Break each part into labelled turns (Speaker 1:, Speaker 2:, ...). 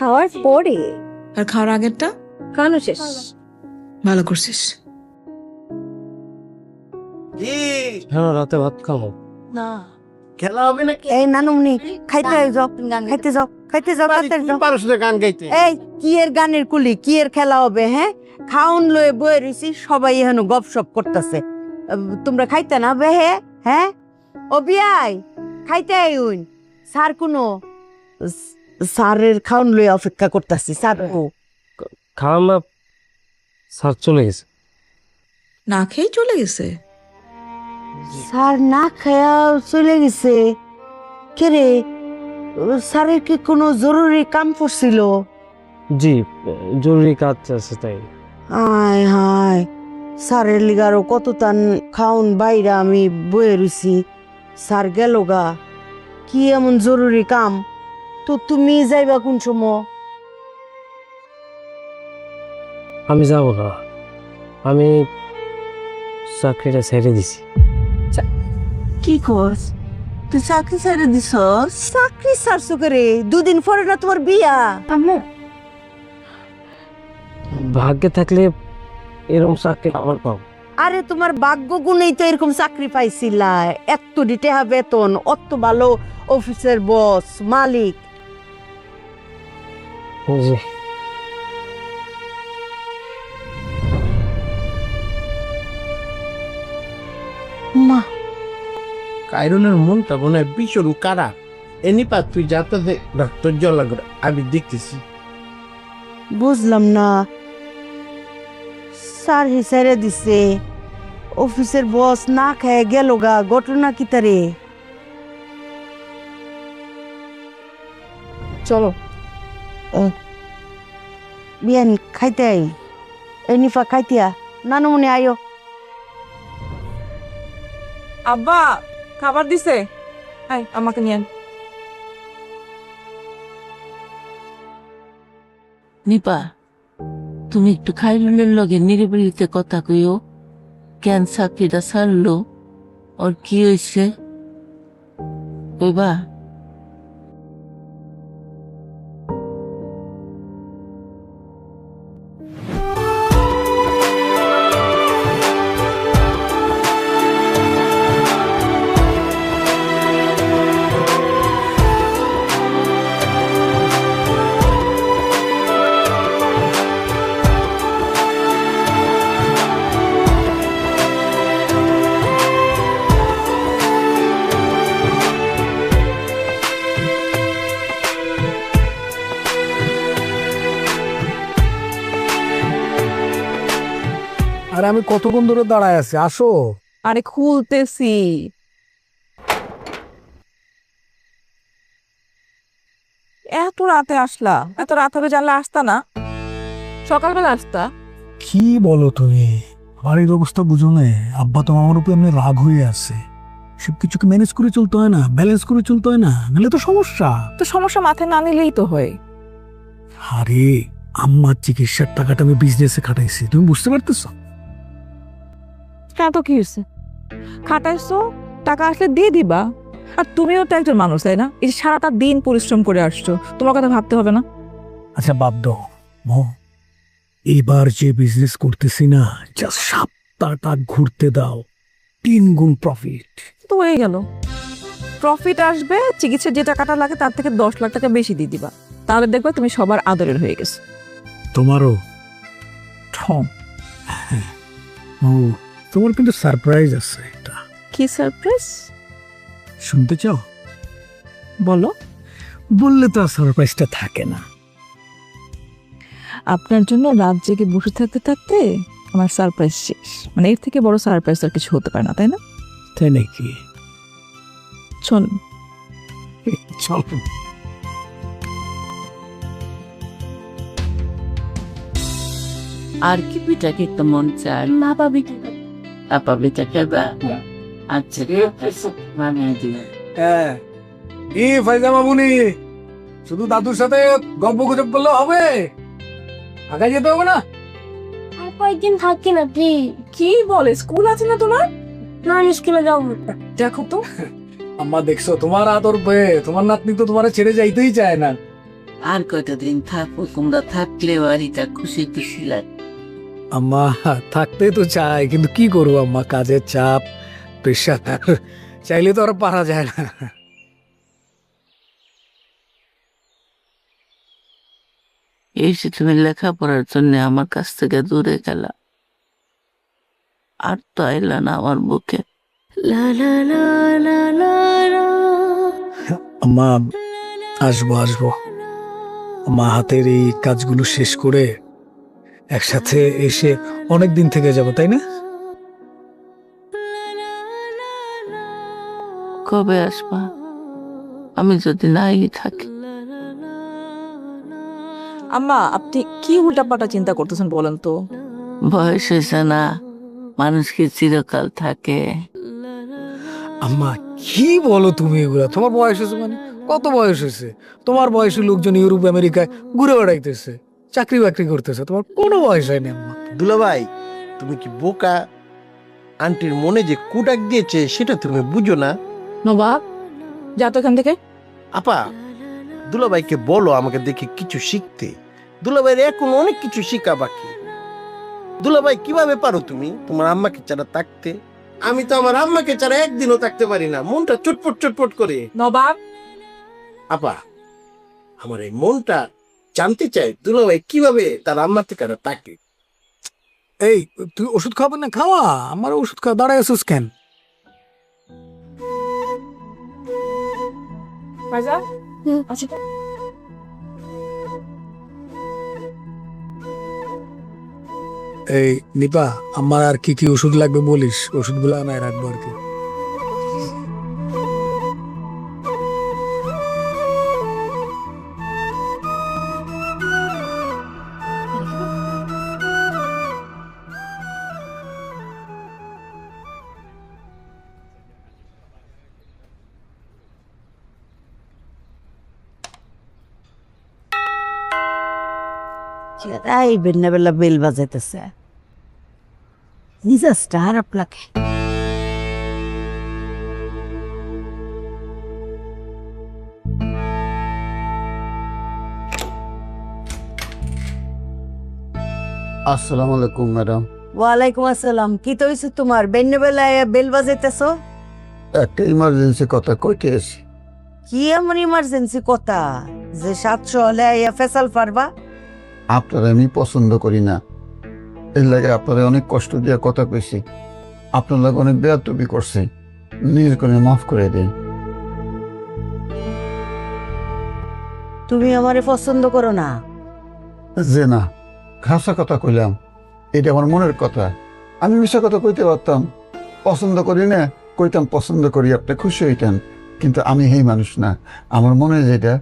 Speaker 1: খাওয়ার পরে।
Speaker 2: আর খাওয়ার আগেরটা
Speaker 1: খাওয়ানো শেষ।
Speaker 2: ভালো করছিস।
Speaker 3: হ্যাঁ, রাতে ভাত খাবো
Speaker 1: না
Speaker 3: খেলা হবে নাকি?
Speaker 4: এই নানুমনি খাইতে যাও, খাইতে যাও, খাইতে যাও, তাড়াতাড়ি যাও।
Speaker 3: পারস না গান গাইতে?
Speaker 4: এই কি এর গানের কুলি, কি এর খেলা হবে? হ্যাঁ, খাউন লয়ে বয়ে রইছি, সবাই এখন গপসপ করতেছে। তোমরা খাইতে না বে? হ্যাঁ, ও বিয়াই খাইতে আইউন। স্যার কোনো স্যারের খাউন লয়ে অপেক্ষা করতেছি। স্যার
Speaker 3: খাওয়া না, স্যার চলে গেছে।
Speaker 2: না খেয়ে চলে গেছে।
Speaker 4: স্যার না খায়া চলে গেছে? কে রে, স্যারের কি কোনো জরুরি কাম পড়ছিল?
Speaker 3: জি, জরুরি কাজ আছে তাই।
Speaker 4: হায় হায়, স্যারের লিগারও কত তান খাউন বাইরা আমি বয়ে রইছি। স্যার গেল গা, কি এমন জরুরি কাম? তো তুমি যাইবা কোন সময়?
Speaker 3: আমি যাব না, আমি চাকরিটা ছেড়ে দিছি।
Speaker 4: কি করস তুই? চাকরি ছেড়ে দিছ? চাকরি ছাড়ছো করে? দুদিন পরে না তোমার বিয়া।
Speaker 3: ভাগ্যে থাকলে এরকম চাকরি আমার পাবো।
Speaker 4: আরে তোমার ভাগ্য গুণেই তো এরকম চাকরি পাইছিলা। এত টাকা বেতন, অত ভালো অফিসের বস, মালিক।
Speaker 3: জি,
Speaker 4: মা
Speaker 5: কাইরনের মনটা মনে হয় ভীষণ কারা। এনিপা তুই যাতে ডাক্তার জলা করে আমি দেখতেছি।
Speaker 4: বুঝলাম না, স্যার হিসারে দিছে, অফিসের বস না খেয়ে গেল গা, ঘটনা কি তারে?
Speaker 2: চলো।
Speaker 4: বিয়ান খাইতে আই। এনিফা খাইতিয়া, নানুমনি আয়ো।
Speaker 2: আব্বা খাবার দিছে, আয় আমাকে নিয়ে আন।
Speaker 6: নিপা, তুমি একটু খাইরুলের লগে নিরিবিলিতে কথা কইও। কেন চাকরিটা ছাড়লো, ওর কি হয়েছে কইবা?
Speaker 7: আর আমি কতক্ষণ ধরে দাঁড়ায় আছি, আসো।
Speaker 2: আরে খুলতেছি। এত রাতে আসলা? এত রাত হবে জানলে আসতা না, সকালবেলা আসতা।
Speaker 7: কি বলো তুমি? বাড়ির অবস্থা বুঝো না? আব্বা তো আমার উপরে এমনি রাগ হয়ে আছে। সব কিছুকে ম্যানেজ করে চলতে হয় না, ব্যালেন্স করে চলতে হয় না, নাহলে তো সমস্যা।
Speaker 2: তো সমস্যা মাথায় না নিলেই তো হয়।
Speaker 7: আরে আম্মার চিকিৎসার টাকাটা আমি বিজনেসে খাটাইছি, তুমি বুঝতে পারতেছো?
Speaker 2: তো কি হয়েছে? খাটাইছো, টাকা আসলে দিয়ে দিবা। আর তুমিও তো একজন মানুষ, তাই না? এই যে সারাটা দিন পরিশ্রম করে আসছো, তোমার কথা ভাবতে হবে না?
Speaker 7: আচ্ছা বাদ দাও মো, এবার যে বিজনেস করতেছি না, জাস্ট সপ্তাহটা ঘুরতে দাও, 3 গুণ প্রফিট।
Speaker 2: তো হয়ে গেল, প্রফিট আসবে, চিকিৎসার যে টাকাটা লাগে তার থেকে 10 লাখ টাকা বেশি দিয়ে দিবা। তাহলে দেখবে তুমি সবার আদরের হয়ে গেছো।
Speaker 7: তোমারও
Speaker 2: ঠম।
Speaker 7: ও, তোমার কিন্তু সারপ্রাইজ আছে এটা।
Speaker 2: কি সারপ্রাইজ?
Speaker 7: শুনতে চাও?
Speaker 2: বলো।
Speaker 7: বললে তো আর সারপ্রাইজটা থাকে না।
Speaker 2: আপনার জন্য রাত জেগে বসে থাকতে থাকতে আমার সারপ্রাইজ শেষ। মানে এর থেকে বড় সারপ্রাইজ আর কিছু হতে পারে না, তাই না?
Speaker 7: তাই নাকি?
Speaker 2: চল।
Speaker 7: চলো।
Speaker 6: আর কি পিঠা খেতে মন চায়? আপা পিঠা খাবা? আচ্ছা বানিয়ে দিও।
Speaker 7: হ্যাঁ, কি ফাইজামা বুনি, শুধু দাদুর সাথে গল্প গুজব করলে হবে? আগে যেতে হবে না?
Speaker 1: আর কয়েকদিন থাকি না প্লিজ।
Speaker 2: কি বলে, স্কুল আছে না তোমার?
Speaker 1: না, আমি স্কুলে যাবো না।
Speaker 2: দেখো তো,
Speaker 7: আম্মা দেখছো তোমার আদর পেয়ে তোমার নাতনি তো তোমার ছেড়ে যাইতেই চায় না।
Speaker 6: আর কয়টা দিন থাকবো, তোমরা থাকলে বাড়িটা খুশি খুশি লাগে।
Speaker 7: আম্মা থাকতে তো চাই, কিন্তু কি করবো আম্মা, কাজের চাপ, প্রেশার, চাইলে তো আর পারা যায় না।
Speaker 6: এই যে তুমি লেখাপড়ার জন্য আমার কাছ থেকে দূরে গেলা, আর তো আইলা না আমার বুকে।
Speaker 7: আম্মা আসবো আসবো, মা হাতের এই কাজগুলো শেষ করে একসাথে এসে অনেক দিন থেকে যাব, তাই না?
Speaker 6: কবে আসবা? আমি যদি নাই থাকি।
Speaker 2: আম্মা, আপনি কি উল্টাপাল্টা চিন্তা করতেছেন বলেন তো?
Speaker 6: বয়স হয়েছে না, মানুষ কি চিরকাল থাকে?
Speaker 7: আম্মা কি বলো তুমি এগুলা? তোমার বয়স হয়েছে মানে? কত বয়স হয়েছে? তোমার বয়সী লোকজন ইউরোপ আমেরিকায় ঘুরে বেড়াইতেছে, চাকরি বাকরি করতেছে, তোমার কোনো বয়স হয়নি আম্মা।
Speaker 5: দুলাভাই, তুমি কি বোকা? আন্টির মনে যে কুটাক দিয়েছে সেটা তুমি বুঝো না?
Speaker 2: নবাব, যা তো এখান থেকে।
Speaker 5: আপা, দুলাভাইকে বলো আমাকে দেখে কিছু শিখতে। দুলাভাইয়ের এখন অনেক কিছু শিখা বাকি। দুলাভাই, কিভাবে পারো তুমি তোমার আম্মাকে ছাড়া থাকতে? আমি তো আমার আম্মাকে ছাড়া একদিনও থাকতে পারি না, মনটা চটপট চটপট করে।
Speaker 2: নবাব,
Speaker 5: আপা, আমার এই মনটা জানতে চায় দুলাভাই কিভাবে তার আম্মা থেকে আর থাকে।
Speaker 7: এই তুই ওষুধ খাবে না? খাওয়া, আমার ওষুধ খাওয়া, দাঁড়ায় আছিস কেন?
Speaker 2: ভাইজা, আচ্ছা।
Speaker 7: এই নিপা, আমার আর কি কি ওষুধ লাগবে বলিস, ওষুধগুলো আনায় রাখবো আর কি।
Speaker 4: এই বেলা বেল বাজাইতেছে, নিজস্টা খারাপ লাগে।
Speaker 8: আসসালামু আলাইকুম ম্যাডাম।
Speaker 4: ওয়ালাইকুম আসসালাম। কি তো হয়েছে তোমার? বেলায় বেল বাজাইতেছো?
Speaker 8: একটা ইমার্জেন্সি কথা কইতে এসি।
Speaker 4: কি এমন ইমার্জেন্সি কথা যে 700 হলে ফেসাল পারবা?
Speaker 8: আপনারা আমি পছন্দ করি না, এর লাগে আপনারা অনেক কষ্ট দিয়ে কথা কইছি। আপনার লাগে অনেক বেয়াদবি করছি, নিজের করে মাফ করে দিন।
Speaker 4: তুমি আমারে পছন্দ করো না?
Speaker 8: যে না, খাসা কথা কইলাম, এটা আমার মনের কথা। আমি মিশা কথা কইতে পারতাম, পছন্দ করি না কইতাম পছন্দ করি, আপনি খুশি হইতেন। কিন্তু আমি এই মানুষ না, আমার মনে যেটা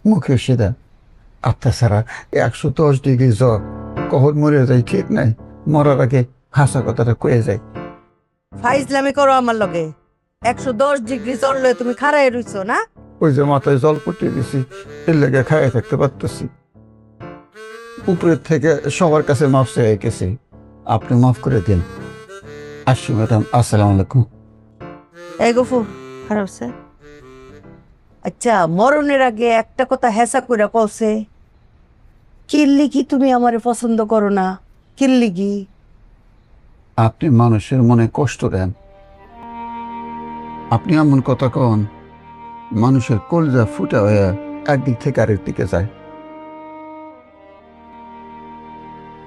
Speaker 8: মুখে সেটা। আপনার ছাড়া 110 ডিগ্রি জ্বর, কখন মরে যাই ঠিক নাই, মরার আগে হাসা কথাটা কয়ে যায়।
Speaker 4: ফাইজলামি করো আমার লগে। 110 ডিগ্রি জ্বর লয়ে তুমি খাড়ায় রইছো না?
Speaker 8: ওই যে মাথায় জল পড়তে দিছি, এর লেগে খাইয়ে থাকতে পারতেছি। উপরের থেকে সবার কাছে মাফ চেয়ে গেছি, আপনি মাফ করে দিন। আসি ম্যাডাম, আসসালামু আলাইকুম।
Speaker 4: এই গফু খারাপ আছে। আচ্ছা, মরণের আগে একটা কথা হেসা কইরা কইছে, কিল্লি কি তুমি আমারে পছন্দ করো না? কিল্লি কি?
Speaker 8: আপনি মানুষের মনে কষ্ট দেন, আপনি এমন কথা কন মানুষের কলজা ফুটা হয়ে একদিক থেকে আরেক দিকে যায়।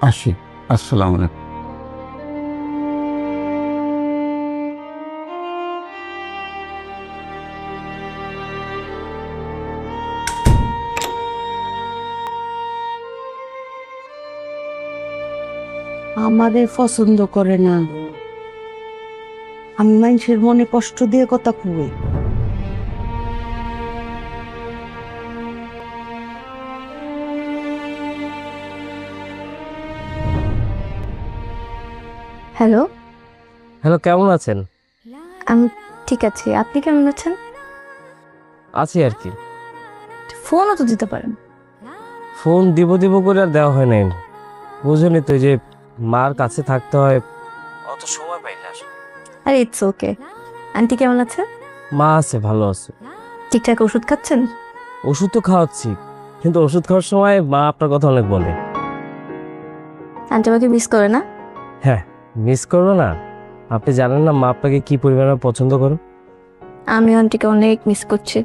Speaker 8: আসি, আসসালামু আলাইকুম।
Speaker 4: আমারে পছন্দ করে না, আমি মানুষের মনে কষ্ট দিয়ে কথা কই।
Speaker 1: হ্যালো,
Speaker 3: হ্যালো, কেমন আছেন?
Speaker 1: আমি ঠিক আছি। আপনি কেমন আছেন?
Speaker 3: আছি আর কি।
Speaker 1: ফোনও তো দিতে পারেন।
Speaker 3: ফোন দিব দিব করে আর দেওয়া হয় নাই। বুঝলি তো, যে মার কাছে থাকতে হয়, অত সময় পাই না আসলে।
Speaker 1: আরে ইটস ওকে। আন্টি কেমন আছে?
Speaker 3: মা আছে, ভালো আছে।
Speaker 1: ঠিকঠাক ওষুধ খাচ্ছেন?
Speaker 3: ওষুধ তো খাওয়াচ্ছি, কিন্তু ওষুধ খাওয়ার সময় মা আপনার কথা অনেক বলে।
Speaker 1: আন্টি আমাকে মিস করে না?
Speaker 3: হ্যাঁ, মিস করবো না? আপনি জানেন না মা আপনাকে কি পরিমাণে পছন্দ করে।
Speaker 1: আমি আন্টিকে অনেক মিস করছি।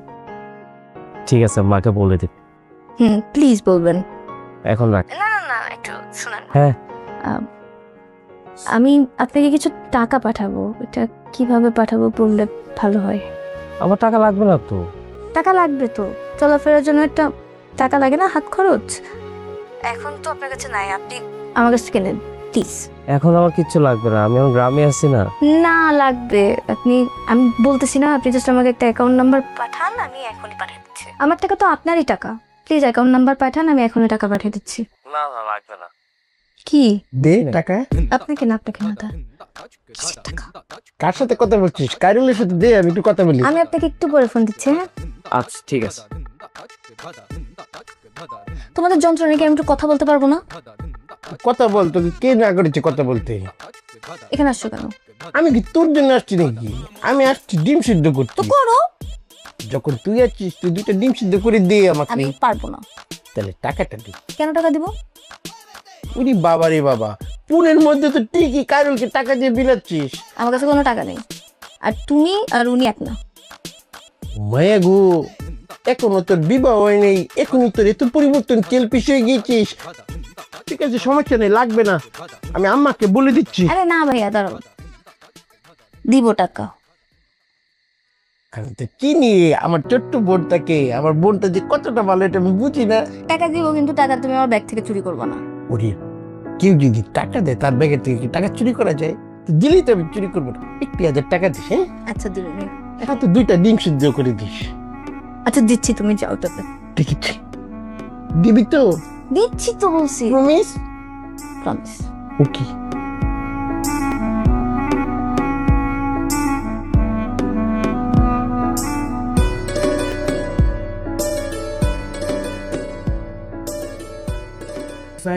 Speaker 3: ঠিক আছে, মাকে বলে দিন।
Speaker 1: প্লিজ বলবেন।
Speaker 3: এখন রাখ।
Speaker 1: না না না, একটু শুনুন।
Speaker 3: হ্যাঁ।
Speaker 1: আমি আপনাকে কিছু টাকা পাঠাবো, এটা কিভাবে পাঠাবো বললে ভালো হয়।
Speaker 3: আমার টাকা লাগবে না তো।
Speaker 1: টাকা লাগবে তো, চলাফেরার জন্য একটা টাকা লাগে না, হাত খরচ। এখন তো আপনার কাছে নাই, আপনি আমার কাছ থেকে নেন প্লিজ।
Speaker 3: এখন আমার কিচ্ছু লাগবে না, আমি আমার গ্রামে আছি না।
Speaker 1: না লাগবে, আমি বলতেছি না, আপনি জাস্ট আমাকে একটা অ্যাকাউন্ট নাম্বার পাঠান, আমি এখনই পাঠিয়ে দিচ্ছি। আমার টাকা তো আপনারই টাকা, প্লিজ অ্যাকাউন্ট নাম্বার পাঠান, আমি এখনই টাকা পাঠিয়ে দিচ্ছি।
Speaker 3: না না, লাগবে না।
Speaker 1: কি
Speaker 5: দে টাকা।
Speaker 1: আপনাকে না, আপনাকে না, কিসের টাকা?
Speaker 5: কার সাথে কথা বলছিস? কাইরুলের সাথে দে, আমি একটু কথা বলি।
Speaker 1: আমি আপনাকে একটু পরে ফোন দিচ্ছি। হ্যাঁ,
Speaker 3: আচ্ছা ঠিক আছে।
Speaker 1: তোমাদের যন্ত্রণা কি আমি একটু কথা বলতে পারবো না?
Speaker 5: কথা বল, তোকে কে না করেছে কথা বলতে?
Speaker 1: এখানে আসছো কেন?
Speaker 5: আমি কি তোর জন্য আসছি নাকি? আমি আসছি ডিম সিদ্ধ করতে।
Speaker 1: তো করো।
Speaker 5: যখন তুই আসছিস, তুই 2টা ডিম সিদ্ধ করে দে আমাকে।
Speaker 1: আমি পারবো না।
Speaker 5: তাহলে টাকাটা দে।
Speaker 1: কেন টাকা দিব?
Speaker 5: উরি বাবা রে বাবা, পুনের মধ্যে তো ঠিকই কাইরুলকে টাকা দিয়ে বিলাচ্ছিস।
Speaker 1: আমার কাছে কোনো টাকা নেই, আর তুমি আর উনি এক না।
Speaker 5: মায়া গো, এখনো তোর বিবাহ হয় নেই, এখনই তোর এত পরিবর্তন চেলপিস হয়ে গিয়েছিস। ঠিক আছে, সমস্যা নেই, লাগবে না, আমি আম্মাকে বলে দিচ্ছি।
Speaker 1: আরে না ভাইয়া, দাঁড়াও, দিব টাকা।
Speaker 5: আমি তো চিনি আমার ছোট্ট বোনটাকে, আমার বোনটা যে কতটা ভালো এটা আমি বুঝি না।
Speaker 1: টাকা দিব, কিন্তু টাকা তুমি আমার ব্যাগ থেকে চুরি করবো না।
Speaker 5: ওরে, কেউ যদি টাকা দেয় তার ব্যাগের থেকে কি টাকা চুরি করা যায়? তো দিলেই তো আমি চুরি করবো না। 1,000 টাকা দিস। হ্যাঁ,
Speaker 1: আচ্ছা দিবেন।
Speaker 5: এখন তো 2টা ডিম সিদ্ধ করে দিস।
Speaker 1: আচ্ছা দিচ্ছি, তুমি যাও তবে।
Speaker 5: ঠিক আছে, দিবি তো?
Speaker 1: দিচ্ছি তো বলছি।
Speaker 5: প্রমিস?
Speaker 1: প্রমিস।
Speaker 5: ওকে।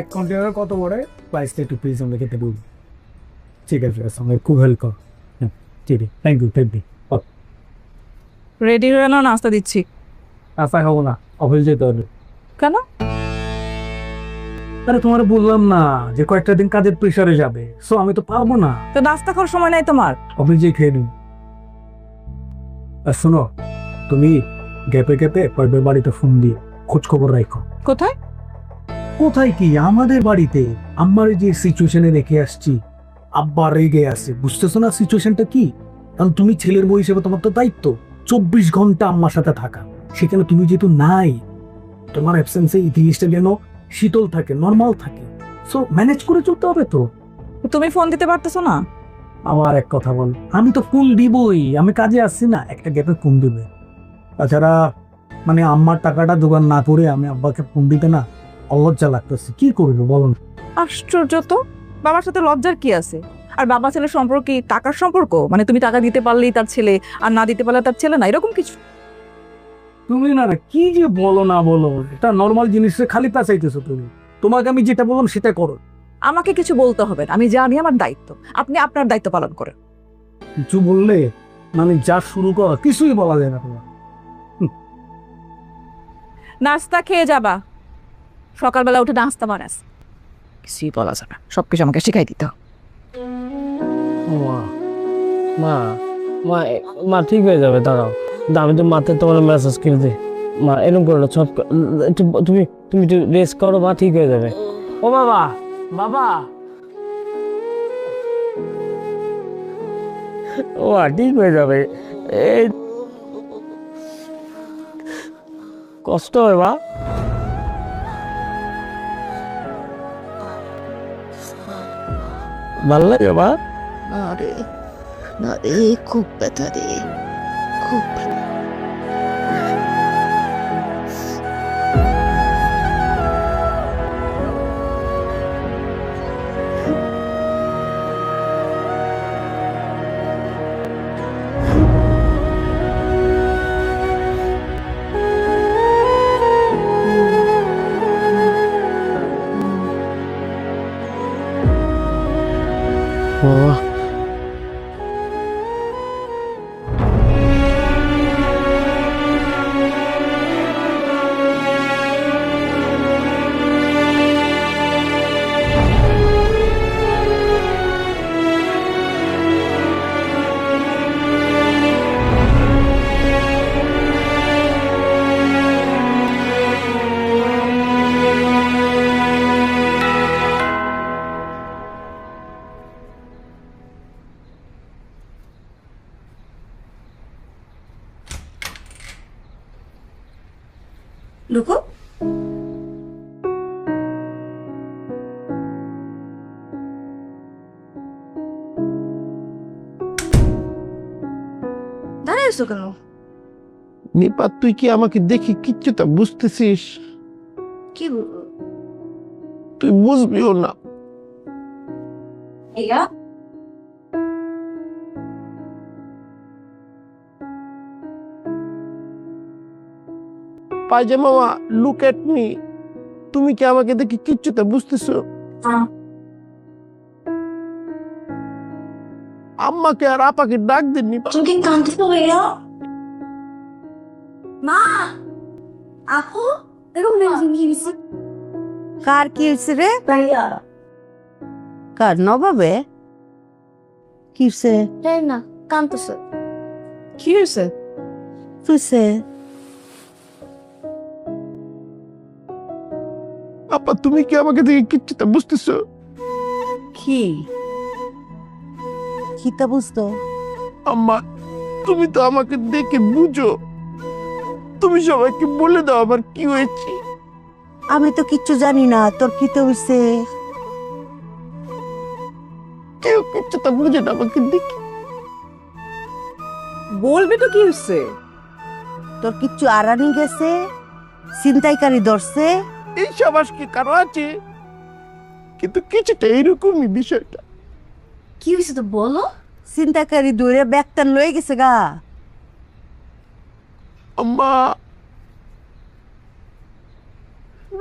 Speaker 7: এক কন্টেনার কত পড়ে? প্রাইসটা একটু প্লিজ আমাকে খেতে বলুন। ঠিক আছে, আমাকে খুব হেল্প কর। হ্যাঁ ঠিক আছে, থ্যাংক ইউ।
Speaker 2: রেডি হয়ে নাও, নাস্তা দিচ্ছি।
Speaker 7: আশা খাবো না, অফিস যেতে হবে।
Speaker 2: কেন?
Speaker 7: আরে তোমার বললাম না যে কয়েকটা দিন কাজের প্রেশারে যাবে, সো আমি তো পারবো না।
Speaker 2: তো নাস্তা খাওয়ার সময় নাই তোমার?
Speaker 7: অফিস যেয়ে খেয়ে নিন। আর শোনো, তুমি গ্যাপে গ্যাপে পরের বাড়িতে ফোন দিয়ে খোঁজ খবর রাখো।
Speaker 2: কোথায়?
Speaker 7: কোথায় কি, আমাদের বাড়িতে। আমার যে সিচুয়েশনে রেখে আসছি, আব্বা রেগে আছে, বুঝতেছো না সিচুয়েশনটা কি? কারণ তুমি ছেলের বউ হিসেবে তোমার তো দায়িত্ব 24 ঘন্টা আম্মার সাথে থাকা। সেখানে তুমি যেহেতু নাই, তোমার অ্যাবসেন্সে এই জিনিসটা যেন শীতল থাকে, নর্মাল থাকে। সো ম্যানেজ করে চলতে হবে তো।
Speaker 2: তুমি ফোন দিতে পারতেছো না?
Speaker 7: আমার এক কথা বল, আমি তো ফোন দিবই, আমি কাজে আসছি না, একটা গ্যাপে ফোন দিবে। তাছাড়া মানে আম্মার টাকাটা জোগাড় না করে আমি আব্বাকে ফোন দিতে না অলজ্জা লাগতেছে, কি করবো বলুন।
Speaker 2: আশ্চর্য তো, বাবার সাথে লজ্জার কি আছে? আর বাবা ছেলের সম্পর্ক কি টাকার সম্পর্ক? মানে তুমি টাকা দিতে পারলেই তার ছেলে, আর না দিতে পারলে তার ছেলে না, এরকম কিছু?
Speaker 7: তুমি না কি যে বলো না বলো, এটা নর্মাল জিনিসে খালি চাইতেছো তুমি। তোমাকে আমি যেটা বললাম সেটা করো।
Speaker 2: আমাকে কিছু বলতে হবে না, আমি জানি আমার দায়িত্ব, আপনি আপনার দায়িত্ব পালন করেন।
Speaker 7: কিছু বললে মানে যা শুরু করা কিছুই বলা যায় না তোমার।
Speaker 2: নাস্তা খেয়ে যাবা, সকালবেলা উঠে নাস্তা বানাস, কিছুই বলা যাবে, সবকিছু আমাকে শিখাই দিতে হবে।
Speaker 3: মা মা মা মা ঠিক হয়ে যাবে, দাঁড়াও। আমি তো মাথায় তোমার মেসেজ করে দিই। মা এরকম করো না, সব একটু তুমি তুমি একটু রেস্ট করো, মা ঠিক হয়ে যাবে। ও বাবা, বাবা, ও ঠিক হয়ে যাবে। এই কষ্ট হয় মা। ভাল লাগে মা?
Speaker 6: না রে, না রে, খুব ব্যথা রে, খুব ব্যথা।
Speaker 3: বাবা,
Speaker 1: লুকো। দাঁড়ায় আছো কেন?
Speaker 5: নিপাত, তুই কি আমাকে দেখি কিচ্ছুটা বুঝতেছিস?
Speaker 1: কি বলবো?
Speaker 5: তুই বুঝবিও না।
Speaker 1: ইয়া
Speaker 5: পায়জামা, লুক এট মি। তুমি কি আমাকে দেখি কিচ্ছুটা বুঝতেছো? আম্মাকে আর আপাকে ডাক দেন নিপা।
Speaker 1: তুমি কি কাঁদছো ভাইয়া? মা, আপু, এরকম মেরেছেন কি হয়েছে?
Speaker 4: কার কি হয়েছে রে?
Speaker 1: ভাইয়া
Speaker 4: কার? নবাবে কি হয়েছে?
Speaker 1: তাই না, কাঁদতেছে।
Speaker 2: কি হয়েছে?
Speaker 4: হয়েছে
Speaker 5: আপা, তুমি কি আমাকে দেখি কিচ্ছুটা বুঝতেছো?
Speaker 4: কি? খিতা বুঝতো?
Speaker 5: আম্মা, তুমি তো আমাকে দেখে বুঝো। তুমি সবাইকে বলে দাও আমার কি হয়েছে।
Speaker 4: আমি তো কিচ্ছু জানি না তোর খিতে হয়েছে।
Speaker 5: কেউ কিচ্ছুটা বুঝে না আমাকে দেখি।
Speaker 2: বলবে তো কি হয়েছে?
Speaker 4: তোর কিচ্ছু আড়ানি গেছে, ছিনতাইকারী ধরছে।
Speaker 5: এই সাবাস কি কারো আছে? কিন্তু কিছুটা এইরকমই বিষয়টা।
Speaker 1: কি হয়েছে তো বলো।
Speaker 4: ছিনতাইকারী ধরে ব্যাগটান লয়ে গেছে গা।
Speaker 5: আম্মা,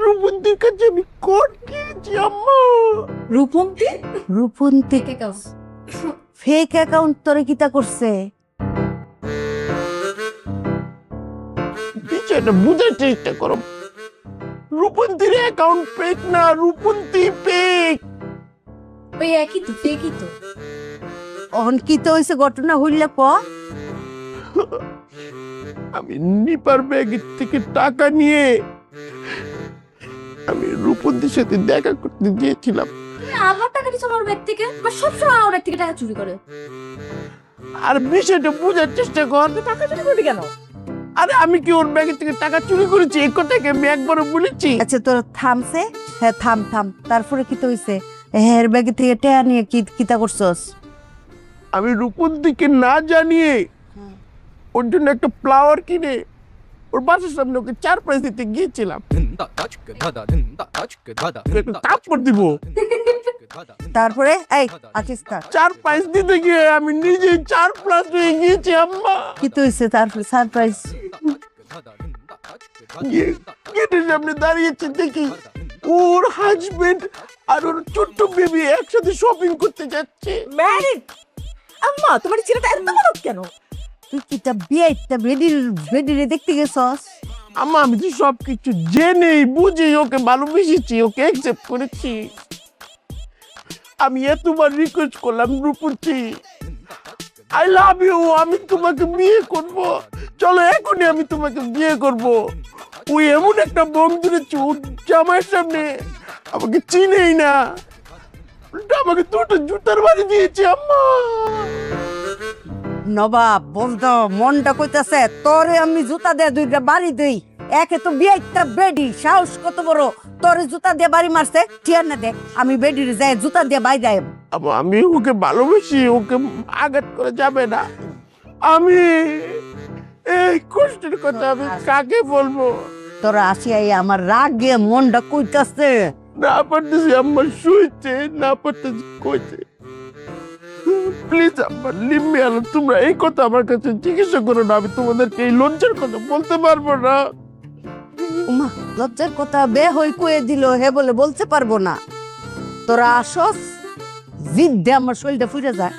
Speaker 5: রূপন্তির কাছে আমি কোড খেয়েছি আম্মা।
Speaker 2: রূপন্তি?
Speaker 4: রূপন্তি ফেক অ্যাকাউন্ট তোরে কিতা করছে?
Speaker 5: বিষয়টা বুঝার চেষ্টা করো। রূপন্তির অ্যাকাউন্ট ফেক না, রূপন্তি ফেক।
Speaker 1: ওই একই তো, ফেকই তো।
Speaker 4: অহন কিতা হয়েছে ঘটনা হইলে ক।
Speaker 5: আমি নিপার ব্যাগ থেকে টাকা নিয়ে আমি রূপন্তির সাথে দেখা করতে গিয়েছিলাম।
Speaker 1: আমার টাকা কিছু আমার ব্যাগ থেকে, বা সবসময় আমার ব্যাগ থেকে টাকা চুরি করে।
Speaker 5: আর বিষয়টা বোঝার চেষ্টা কর।
Speaker 2: টাকা চুরি করবি কেন?
Speaker 5: আরে আমি কি ওর ব্যাগ থেকে টাকা চুরি করেছি? এই কথাকে আমি একবারও বলেছি?
Speaker 4: আচ্ছা তোর থামছে? হ্যাঁ থাম থাম। তারপরে কিতা হয়েছে? হ্যাঁ ব্যাগ থেকে টেয়া নিয়ে কিতা করছস?
Speaker 5: আমি রূপন্তিকে না জানিয়ে ওর জন্য একটা ফ্লাওয়ার কিনে ওর বাসার সামনে ওকে 4 প্রাইজ দিতে গিয়েছিলাম। তারপর দিব।
Speaker 4: তারপরে এই আকিস কা
Speaker 5: 4 প্রাইজ দিতে গিয়ে আমি নিজে 4+ হয়ে গিয়েছি আম্মা।
Speaker 4: কিতা হয়েছে? তারপরে সারপ্রাইজ
Speaker 5: গেটের সামনে দাঁড়িয়েছি, দেখি ওর হাজবেন্ড আর ওর ছোট্ট বেবি একসাথে শপিং করতে যাচ্ছে।
Speaker 2: ম্যারিড? আম্মা, তোমার এই ছেলেটা এত বড় কেন?
Speaker 4: তুই কিতা বিয়েটা বেডিরে দেখতে গেছস?
Speaker 5: আম্মা, আমি তো সবকিছু জেনেই বুঝেই ওকে ভালোবেসেছি, ওকে অ্যাকসেপ্ট করেছি। আমি এতবার রিকোয়েস্ট করলাম, রূপন্তী আই লাভ ইউ, আমি তোমাকে বিয়ে করব, চলো এখনই আমি তোমাকে বিয়ে করব। ওই এমন একটা বম ধরেছে ওর জামাইয়ের সামনে, আমাকে চিনেই না, উল্টা আমাকে দুটো জুতার বাড়ি দিয়েছে আম্মা।
Speaker 4: নবাব বলতো মনটা কইতাছে তোরে আমি জুতা দিয়ে দুইটা বাড়ি দেই। একে তো বিয়েটা বেডি, সাহস কত বড়, তোরে জুতা দিয়ে বাড়ি মারছে। টিয়ার না দে, আমি বেডির যাই জুতা দিয়ে বাই যাই।
Speaker 5: আমি ওকে ভালোবেসি, ওকে আঘাত করে যাবে না। আমি এই কষ্টের কথা আমি কাকে বলবো?
Speaker 4: তোরা আসিয়াই আমার রাগে মনটা কইতাছে।
Speaker 5: না পারতেছি আম্মা, শুইতে না পারতেছি কইতে। প্লিজ আম্মা, লিভ মি অ্যালোন। তোমরা এই কথা আমার কাছে জিজ্ঞাসা করো না, আমি তোমাদেরকে এই লজ্জার কথা বলতে পারবো না।
Speaker 4: উমা, লজ্জার কথা বে হই কয়ে দিল, হে বলে বলতে পারবো না। তোরা আসস, জিদ দে আমার শরীরটা ফুটে যায়।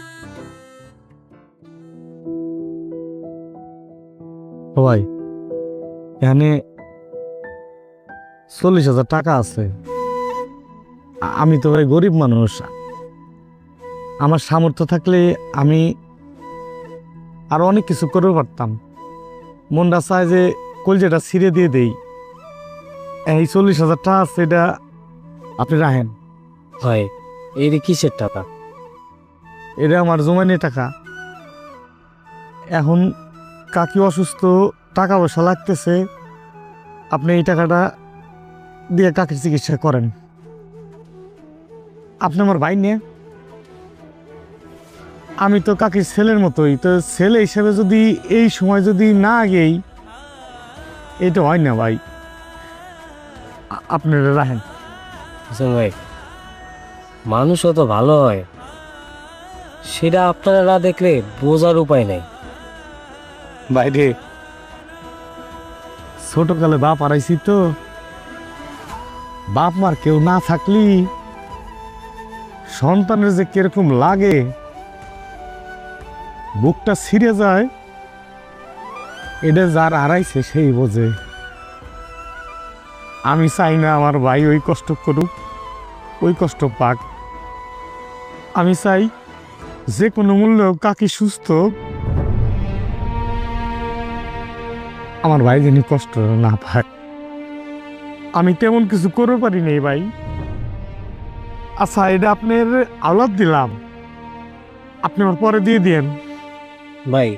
Speaker 3: ভাই, এখানে 40,000 টাকা আছে। আমি তো ভাই গরিব মানুষ, আমার সামর্থ্য থাকলে আমি আরো অনেক কিছু করতে পারতাম। মনটা চায় যে কলজেটা ছিঁড়ে দিয়ে দেই। এই 40,000 টাকা আছে, এটা আপনি রাখেন।
Speaker 9: হয় এই কিসের টাকা?
Speaker 3: এটা আমার জমাইনি টাকা। এখন কাকি অসুস্থ, টাকা পয়সা লাগতেছে,
Speaker 10: আপনি এই টাকাটা দিয়ে কাকির চিকিৎসা করেন। আপনি আমার ভাই নিয়ে, আমি তো কাকির ছেলের মতোই, তো ছেলে হিসেবে যদি এই সময় যদি না আগেই, এটা হয় না ভাই। আপনারা রাখেন।
Speaker 9: হাসান ভাই, মানুষ অত ভালো হয় সেটা আপনারা না দেখলে বোঝার উপায় নেই।
Speaker 10: বাইরে ছোটকালে বাপ হারাইছি তো, বাপ মার কেউ না থাকলি সন্তানের যে কিরকম লাগে, বুকটা ছিঁড়ে যায়, এটা যার হারাইছে সেই বোঝে। আমি চাই না আমার ভাই ওই কষ্ট করুক, ওই কষ্ট পাক। আমি চাই যে কোনো মূল্য কাকি সুস্থ হোক, আমার ভাই যেন কষ্ট না পায়। আমি তেমন কিছু করতে পারি নাই ভাই। আচ্ছা, এটা আপনার আওলাদ দিলাম, আপনি আমার পরে দিয়ে দিয়েন।
Speaker 9: ভাই,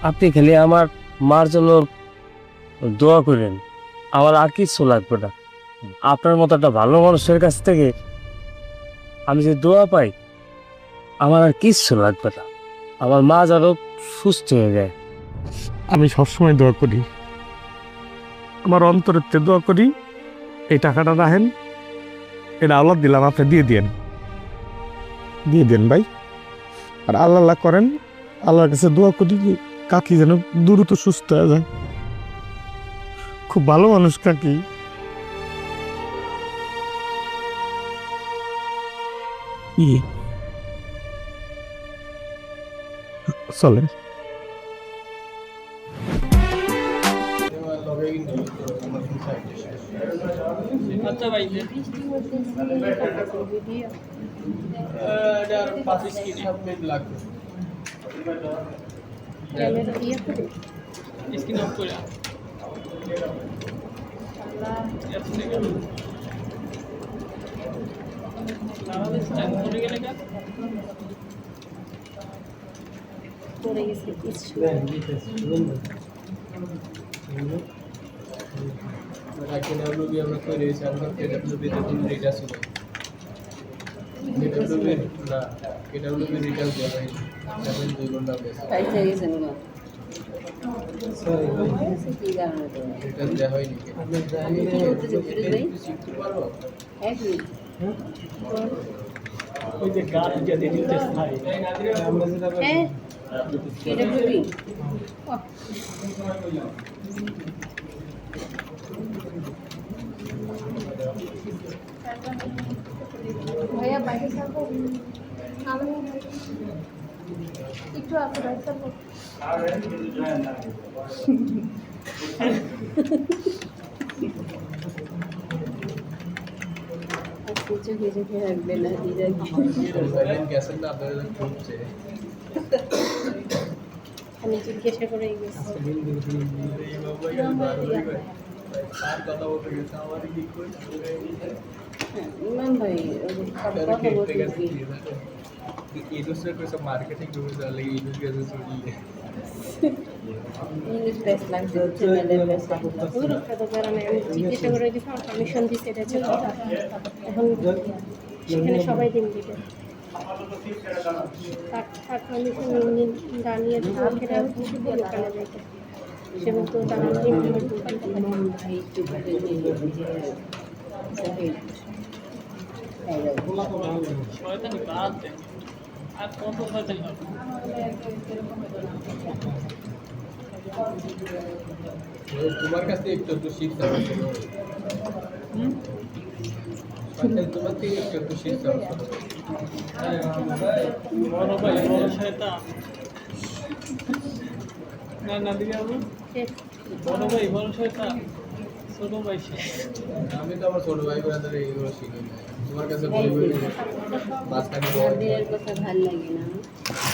Speaker 9: আপনি খালি আমার মার জন্য দোয়া করেন, আমার আর কিছু লাগবে না। আপনার মতো একটা ভালো মানুষের কাছ থেকে আমি যে দোয়া পাই, আমার আর কিচ্ছু লাগবে না। আমার মা যেন সুস্থ হয়ে যায়।
Speaker 10: আমি সবসময় দোয়া করি, আমার অন্তরের তে দোয়া করি। এই টাকাটা রাখেন, এটা আল্লাহ দিলাম, আপনি দিয়ে দেন ভাই। আর আল্লাহ আল্লাহ করেন, আল্লাহর কাছে দোয়া করি কাকি যেন দ্রুত সুস্থ হয়ে যায়। খুব ভালো মানুষ কাকি। চলেন।
Speaker 3: আচ্ছা ভাই, স্ক্রিন অফ করে আমরা তৈরি হয়েছি। আমরা কেডাব্লিউবিতে কোনো রেট আছে না, কেডাব্লিউবি না, কেডাব্লিউবি রিটার্ন দেওয়া হয়নি। 2 ঘন্টা বেশ রিটার্ন দেওয়া হয়নি। শিখতে পারবো ওই যে গাছ যদি নিতে স্থায়ী আমরা যেটা কেডাব্লিউবি
Speaker 1: ভাইয়া বাইরে যাবো, আমি একটু আপনি বাইরে যাবো।
Speaker 11: চোখে চোখে রাখবে না,
Speaker 3: গেছেন না আপনাদের ঢুকছে।
Speaker 11: আমি জিজ্ঞাসা করে গেছি
Speaker 3: কথা বলতে গেছে আমার কি করে
Speaker 11: ইমাম ভাই কথা বলতে গেছি
Speaker 3: ইন্ডাস্ট্রি করে মার্কেটিং করে চলে ইন্ডাস্ট্রি আছে চলে
Speaker 11: ইংলিশ বেস্ট লাগছে, চ্যানেলের বেস্ট লাগছে। পুরো কথা জানা আমি জিজ্ঞাসা করে দিছি, পারমিশন দিতে এটা কথা। এখন সেখানে সবাই দিন দিবে তার পারমিশন দাঁড়িয়ে সেটা দোকানে যাইতে সেরকম তো দাঁড়ানো ইমাম ভাই একটু ভাবে
Speaker 3: শয়তানি বাদ দেন আর কত শয়তানি তোমার কাছে একটু শিখতে হবে। তোমার থেকে একটু শিখতে হবে। বড় ভাই বড় শয়তান না না দিকে আবু বড় ভাই বড় শয়তান ছোট ভাই। আমি তো আমার ছোট ভাই ব্রাদার এইগুলো শিখি না। তোমার কাছে বই বই মাঝখানে
Speaker 11: এর কথা ভালো লাগে না।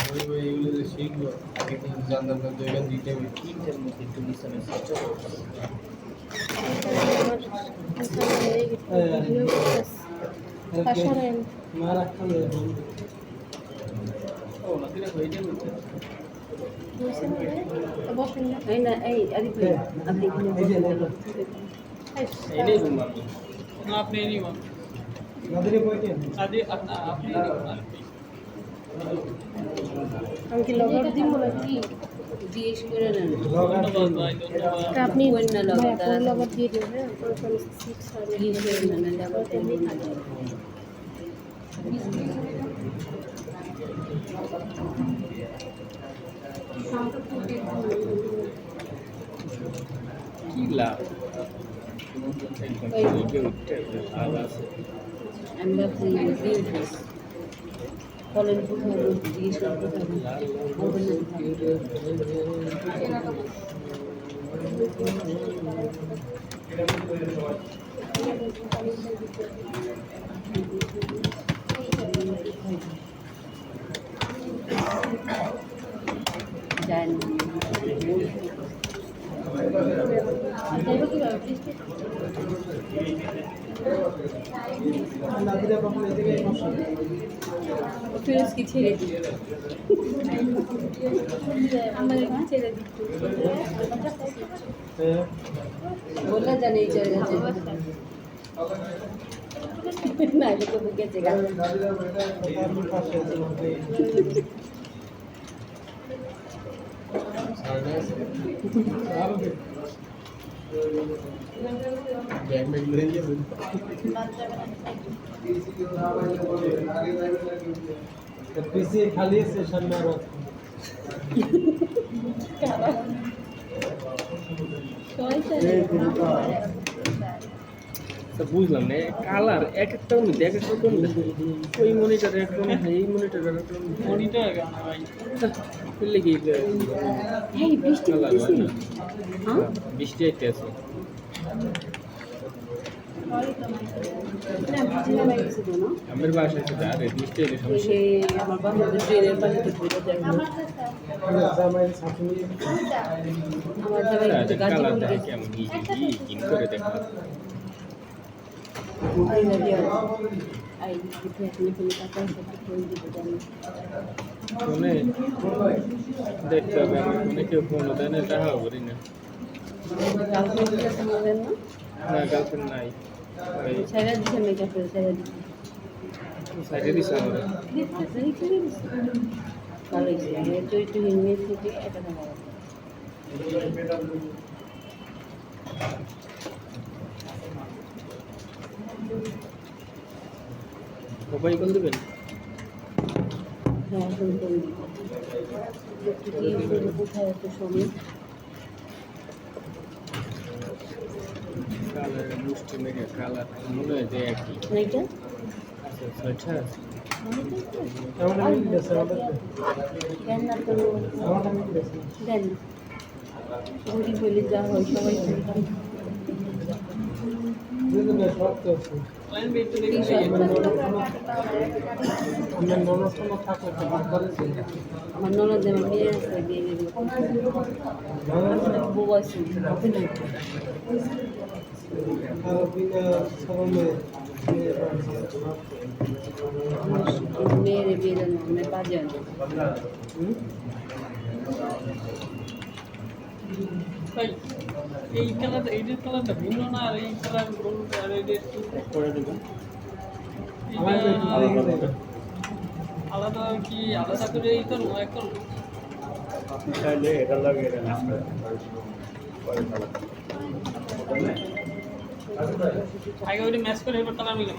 Speaker 3: বই বই এইগুলো যে শিখবো আগে তো জানতাম না, তো এখানে দিতে হবে তিনটার মধ্যে একটু বিছানা ও না দিলে হয়ে যাবে।
Speaker 11: বসেন না এই না এই আরিফ ভাই, আপনি এখানে বসেন। আমি কি লগর দিব নাকি জিজ্ঞেস করে নেন আপনি লগর দিয়ে দেবেন আমি ভাবছি বলেন কোথায় জিজ্ঞেস করে জানেন ফিরোজ কি ছেড়ে দিই আমার ছেড়ে দিচ্ছি বললে জানি চলে যাচ্ছে না এটা তো বুকেছে গা
Speaker 3: पीछे खाली सेशन में বুঝলাম না কালার এক একটা মধ্যে এক একটা কোন ওই মনিটর একটা এই মনিটর একটা মনিটর ভাই খুললে কি
Speaker 11: এই বৃষ্টি হচ্ছে হ্যাঁ
Speaker 3: বৃষ্টি আইতে আছে আমার বাসায় আছে আরে বৃষ্টি এলে সমস্যা
Speaker 11: আমার বান্ধবদের ট্রেনের পাশে তো ঘুরে যায় আমার জামাই
Speaker 3: কালার দেখে কেমন ইজি কিন করে দেখা
Speaker 11: I love you. I definitely feel that I have to close the door.
Speaker 3: ফোনে দেখতে হবে ফোনে কেউ ফোন দেয় না দেখা করি না
Speaker 11: গার্লফ্রেন্ড এর সাথে বলেন না
Speaker 3: না গার্লফ্রেন্ড নাই ওই
Speaker 11: ছেড়ে দিছে মেকআপ করে ছেড়ে দিছে
Speaker 3: সাইডে দিছে আমার
Speaker 11: ভালো হয়েছে একটু হিন্দি থেকে এটা না
Speaker 3: মোবাইল কল দিবেন
Speaker 11: হ্যাঁ ফোন করে দিই কোথায় এত সময়
Speaker 3: কালার মুষ্টি মেরে কালার মনে হয় যে একই
Speaker 11: এইটা
Speaker 3: আচ্ছা
Speaker 11: দেন না তো দেন গরিব বলে যা হয় সবাই আমার ননদ আমার মেয়ে আছে বিয়ে দেবে বউ আছে মেয়ের বিয়ে দেন আমি বাজার
Speaker 3: এই কালারটা এই কালারটা ভিন্ন না আর এই কালার আর এই করে দেবেন আলাদা কি আলাদা করে এই করবো এখন তাহলে এটা লাগে এটা না আগে ওই ম্যাচ করে এবার কালার মিলে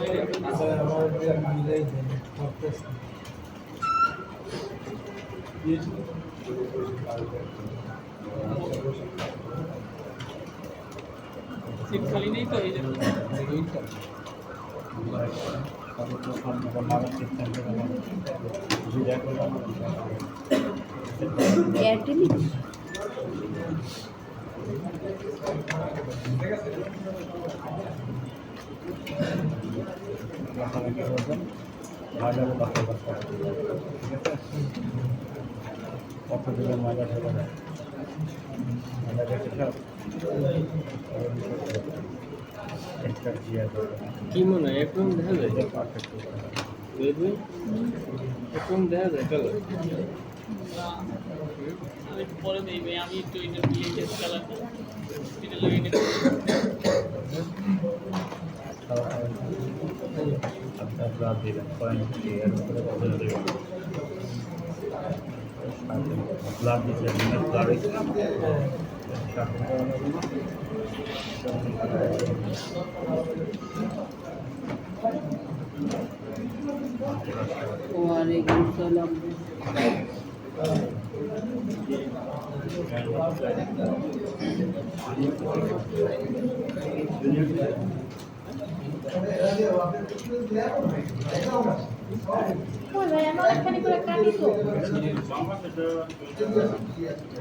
Speaker 3: সিট খালি নেই তো এই জন্য
Speaker 11: এয়ারটেল
Speaker 3: কি মনে হয় একদম দেখা যায় একদম দেখা যায় কালার পরে দেই ভাই, আমি একটু এটা দিয়ে চালাতে এটা লাগিয়ে নিতে। ব্লাড দিবেন, ব্লাড দিতে ব্লাড
Speaker 6: ওয়ালাইকুম সালাম।
Speaker 11: অনেকখানি করে কাটি তো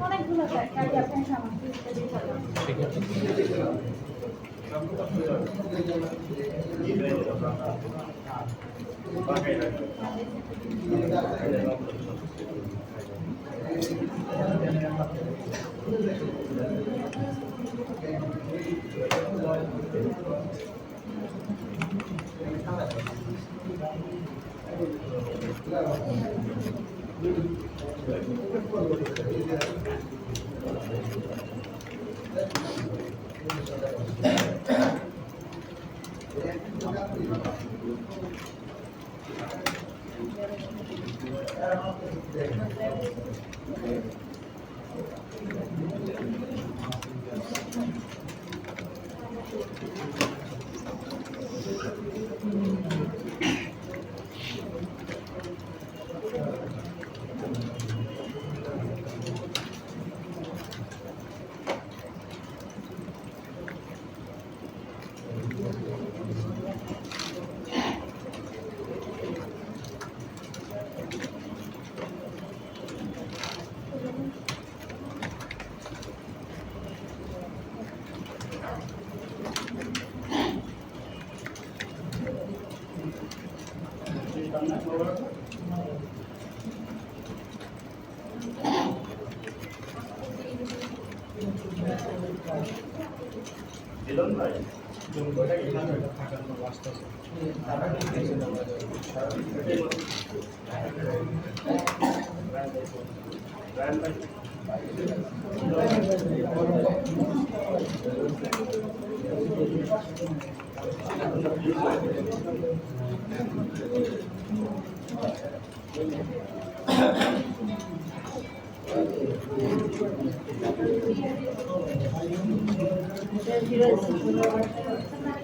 Speaker 11: অনেকগুলো কাটি আপনার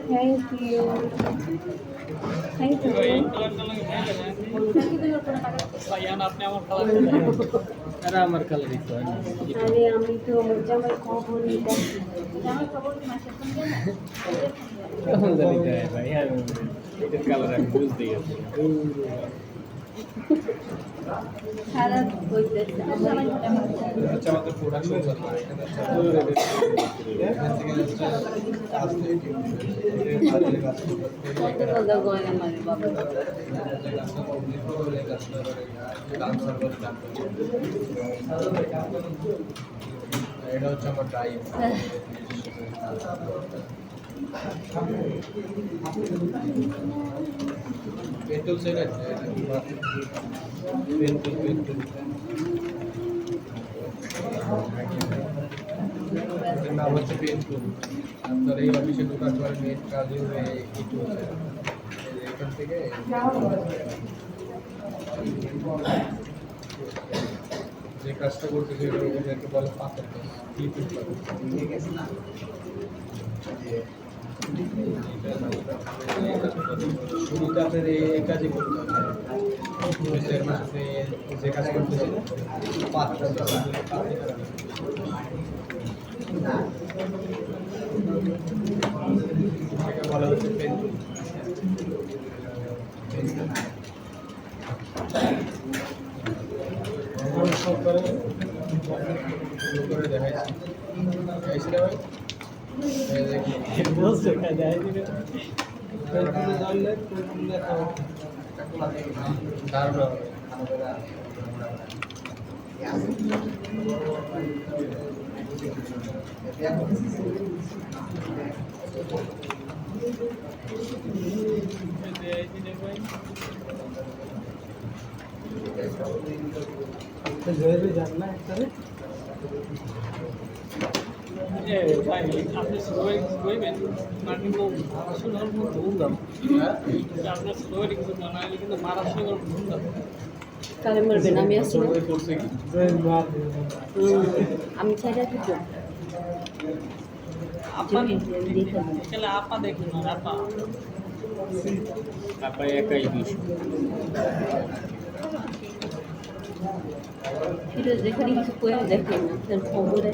Speaker 11: Thank you. Thank you.
Speaker 3: আপনি আমার কালার আরে আমার কালার দিতে হয় না।
Speaker 11: আরে আমি তো জামাই খবর নিতে জামাই খবর মাসে ফোন দেন না
Speaker 3: তখন জানি যায় ভাই এটার কালার আমি বুঝতে গেছি
Speaker 11: খারাপ হইতেছে জামাই
Speaker 3: আচ্ছা আমাদের প্রোডাকশন চলে
Speaker 11: কত কথা কয় আমার বাবা
Speaker 3: এটা হচ্ছে আমার ড্রাইভ পেন্টুল সেট আছে পেন্টুল নাম হচ্ছে পেন্টুল আপনার এই অফিসে ঢোকার পরে মেন কাজ হবে এইটু এখান থেকে যে কাজটা করতেছে ওদেরকে বলে পাথর শুরুতে আপনার এই কাজই করতে হবে যে কাজ করতেছে বলা হচ্ছে পেন্টুল করে দেখাইছি দারুণ
Speaker 11: কালে মারবেন আমি আছি না? আমি ছাড়া কিছু ফিরোজ যেখানে কিছু করে দেখেন আপনার খবরে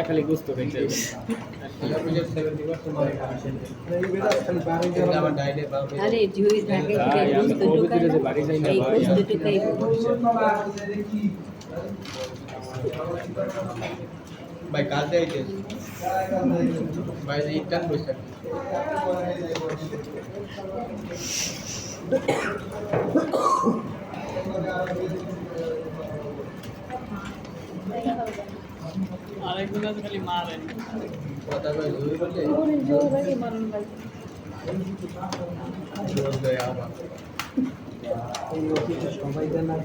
Speaker 3: খালি গুস্ত খাইতে
Speaker 11: আরে জুই থাকে এই গোস্তটুকাই
Speaker 12: ভাই কাজ যাইতে ভাই ইটান বসে
Speaker 3: আরেকজন আছে খালি মারে
Speaker 12: কথা ভাই জোরে বললে
Speaker 11: জোরে মারুন ভাই
Speaker 12: জোর দেয় আবার
Speaker 7: সবাই জানা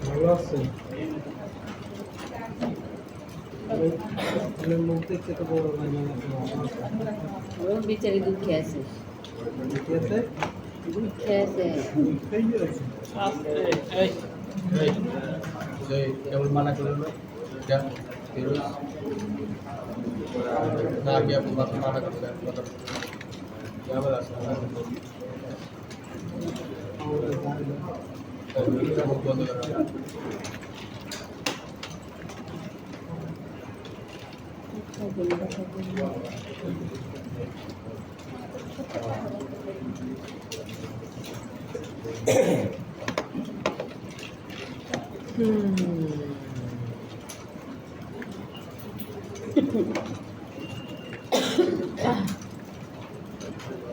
Speaker 7: ভালো আছে মুখ দেখতে তো বড়
Speaker 11: বিচারি দুঃখে আছে দুঃখে আছে
Speaker 12: কেবল মানা করল যা ফিরোজ না গিয়ে মানা করতে কেবল আসে বন্ধ করা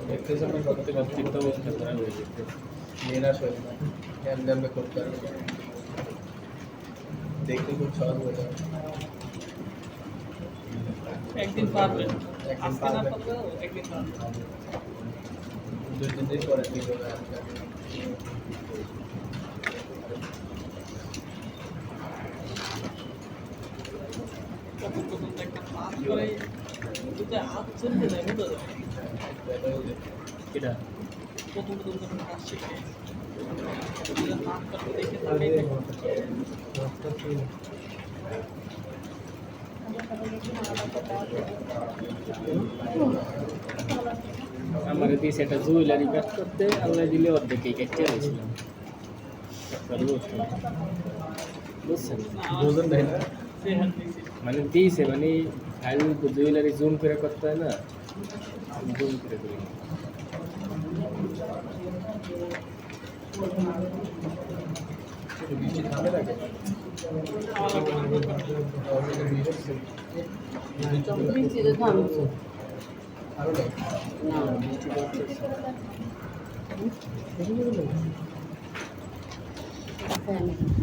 Speaker 12: দেখতে সময় করতে করতে তো অবস্থা খারাপ হয়ে যেত নিরাশ হয়ে এমনি করতে পারবে দেখতে খুব সহজ হয়ে যাবে
Speaker 3: একদিন পারবেন
Speaker 12: একদিন পারবেন
Speaker 3: একদিন পারবেন
Speaker 12: 2-3 দিন পরে ঠিক হবে
Speaker 3: হাত চলতে যায় বুঝতে এটা প্রথম কাজ শিখে
Speaker 12: আমার দিয়েছে একটা জুয়েলারি কাজ করতে আল্লাহ দিলে অর্ধেকই কেটে গেছিলাম বুঝছেন বুঝুন তাই না মানে দিয়েছে মানে ফাইল জুয়েলারি জুম করে করতে হয় না জুম করে করি বৃষ্টি থামে লাগে
Speaker 11: বৃষ্টি তো থামছে
Speaker 12: আরো নেই
Speaker 11: না
Speaker 12: বৃষ্টি
Speaker 11: হ্যাঁ